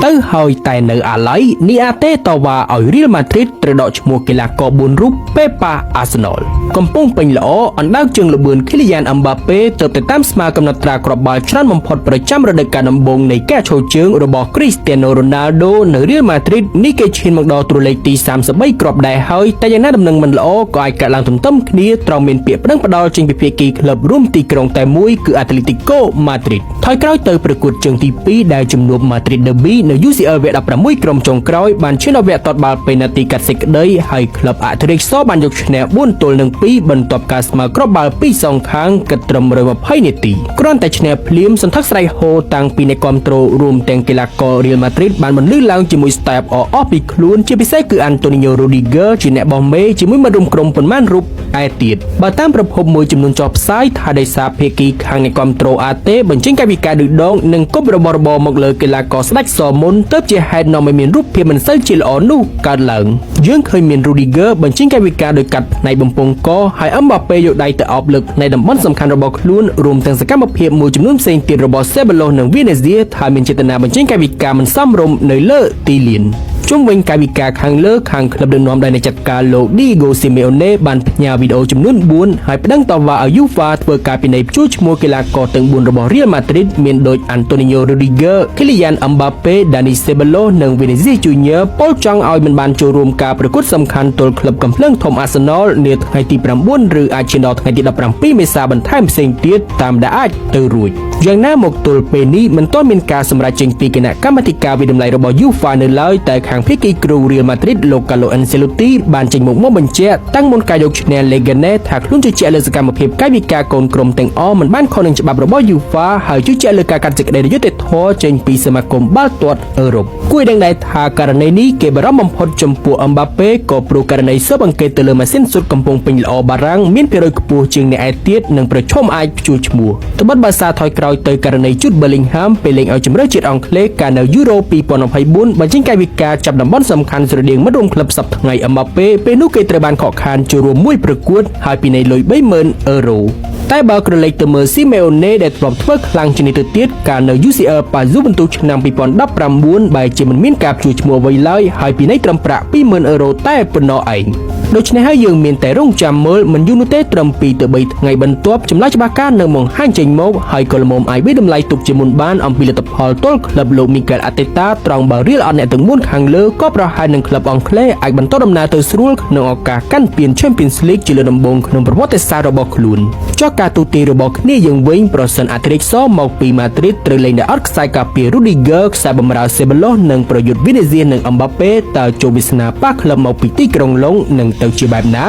ទៅហើយតែនៅអាឡ័យនីអាតេតវ៉ាឲ្យរៀលម៉ាឌ្រីតត្រូវដកឈ្មោះកីឡាករ4រូបពេប៉ាអាសណលកំពុងពេញល្អអណ្ដើកជើងល្បឿនឃីលីយ៉ានអឹមបាប៉េទើបតែតាមស្មើកំណត់ត្រាគ្រាប់បាល់ច្រើនបំផុតប្រចាំរដូវកាលដំបូងនៃការឈរជើងរបស់គ្រីស្ទីយ៉ាណូរ៉ូណាល់ដូនៅរៀលម៉ាឌ្រីតនេះគេឈានមកដល់តួលេខទី33គ្រាប់ដែរហើយតែយ៉ាងណាដំណឹងមិនល្អក៏អាចកើតឡើងទន្ទឹមគ្នាត្រង់មានពាក្យប្តឹងផ្ដាល់ចេញពីភាគីក្លឹបរួមទីក្រុងតែមួយគឺអាត្លេទីកូម៉ាឌ្រីតថយក្រោយទៅប្រកួតជើងទី2ដែលជំនួបម៉ាឌ្រីតដឺប៊ីនៅ UCL វគ្គ16ក្រុមចុងក្រោយបានឈានដល់វគ្គទាត់បាល់ពេណាល់ទីកាត់សេចក្តីហើយក្លឹបអាត្លេតិកសបានយកឈ្នះ4-2បន្ទាប់ការស្មើគ្រាប់បាល់ពីសងខាងគិតត្រឹម120នាទីគ្រាន់តែឈ្នះភ្លាមសន្ធឹកស្រែកហូតាំងពីអ្នកគាំទ្ររួមទាំងកីឡាកររៀលម៉ាឌ្រីតបានបន្លឺឡើងជាមួយស្តែបអស់ពីខ្លួនជាពិសេសគឺអាន់តូនីញ៉ូ រូឌីហ្គើជាអ្នកបោះមេជាមួយមិត្តរួមក្រុមប៉ុន្មានរូបឯទៀតបើតាមប្រភពមួយចំនួនចុះផ្សាយថាដោយសារភាគីខាងអ្នកគាំទ្រអាតេបញ្ចេញកាយវិការឌឺដងនិងគប់របស់របរមកលើកីឡាករស្ដេចសមុនទើបជាហេតុនាំឲ្យមានរូបភាពមិនសូវជាល្អនោះកើតឡើងយើងឃើញមានរូឌីហ្គើបញ្ចេញកាយវិការដោយកាត់ផ្នែកបំពង់កហើយអឹមបាប៉េយកដៃទៅអោបលើកផ្នែកតំបន់សំខាន់របស់ខ្លួនរួមទាំងសកម្មភាពមួយចំនួនផ្សេងទៀតរបស់សេបាឡូសនិងវីនេសៀថាមានចេតនាបញ្ចេញកាយវិការមិនសមរម្យនៅលើទីលានជុំវិញកាយវិការខាងលើខាងក្លឹបដឹកនាំដោយអ្នកចាត់ការលោក Diego Simeone បានផ្ញើវីដេអូចំនួន4ហើយប្តឹងតវ៉ាឲ្យ UEFA ធ្វើការពិន័យព្យួរឈ្មោះកីឡាករទាំង4របស់ Real Madrid មានដូច Antonio Rudiger, Kylian Mbappe, Dani Ceballos និង Vinicius Junior ពលចង់ឲ្យមិនបានចូលរួមការប្រកួតសំខាន់ទល់ក្លឹបកំភ្លើងធំ Arsenal នាថ្ងៃទី9ឬអាចឈានដល់ថ្ងៃទី17មេសាបន្ថែមផ្សេងទៀតតាមដែលអាចទៅរួចយ៉ាងណាមកទល់ពេលនេះមិនទាន់មានការសម្រេចចេញពីគណៈកម្មាធិការវិតម្លៃរបស់ UEFA នៅឡើយតែខាងភាគីគ្រូ Real Madrid លោក Carlo Ancelotti បានចេញមកបញ្ជាក់តាំងមុនការយកឈ្នះ Leganes ថាខ្លួនជឿជាក់លើសកម្មភាពកាយវិការកូនក្រុមទាំងអស់មិនបានខុសនឹងច្បាប់របស់ UEFA ហើយជឿជាក់លើការកាត់សេចក្តីយុត្តិធម៌ចេញពីសមាគមបាល់ទាត់អឺរ៉ុបគួរឲ្យដឹងដែរថាករណីនេះគេបារម្ភបំផុតចំពោះ Mbappe ក៏ព្រោះករណីស៊ើបអង្កេតទៅលើម៉ាស៊ីនស៊ុតកំពុងពេញល្អបារាំងមានភាគរយខ្ពស់ជាងអ្នកឯទៀតនិងប្រឈមអាចព្យួរឈ្មោះត្បិតបើសារថយក្រោយទៅករណី Jude Bellingham ពេលលេងឲ្យជម្រើសជាតិអង់គ្លេសកាលនៅ Euro 2024បញ្ចេញកាយវិការចាប់តំបន់សំខាន់ស្រដៀងមិត្តរួមក្លឹបសប្តាហ៍ថ្ងៃ Mbappe ពេលនោះគេត្រូវបានខកខានចូលរួមមួយប្រកួតហើយពិន័យលុយ $30,000 តែបើក្រឡេកទៅមើល Simeone ដែលធ្លាប់ធ្វើខ្លាំងជាងនេះទៅទៀតកាលនៅ UCL ប៉ាស៊ូបន្ទូឆ្នាំ2019បែរជាមិនមានការព្យួរឈ្មោះអ្វីឡើយហើយពិន័យត្រឹមប្រាក់ $20,000 តែប៉ុណ្ណោះឯងដូច្នេះហើយយើងមានតែរងចាំមើលមិនយូរនោះទេត្រឹម2ទៅ3ថ្ងៃបន្ទាប់ចម្លើយច្បាស់ការនៅបង្ហាញចេញមកហើយក៏ល្មមអាចវិតម្លៃទុកជាមុនបានអំពីលទ្ធផលទល់ក្លឹបលោក Mikel Arteta ត្រង់បើរៀលអត់អ្នកទាំង4ខាងលើក៏ប្រហែលនឹងក្លឹបអង់គ្លេសអាចបន្តដំណើរទៅស្រួលក្នុងឱកាសកាន់ពាន Champions League ជាលើកដំបូងក្នុងប្រវត្តិសាស្ត្ររបស់ខ្លួនចុះការទូទាយរបស់គ្នាយើងវិញប្រសិនអាត្លេតិកសមកពីម៉ាឌ្រីតត្រូវលេងដោយអត់ខ្សែការពារ Rudiger ខ្សែបម្រើ Ceballos និងប្រយុទ្ធ Vinicius និង Mbappe តើជោគវាសនាប៉ះក្លឹបមកពីទីក្រុងឡុងនឹងទៅជាបែបណា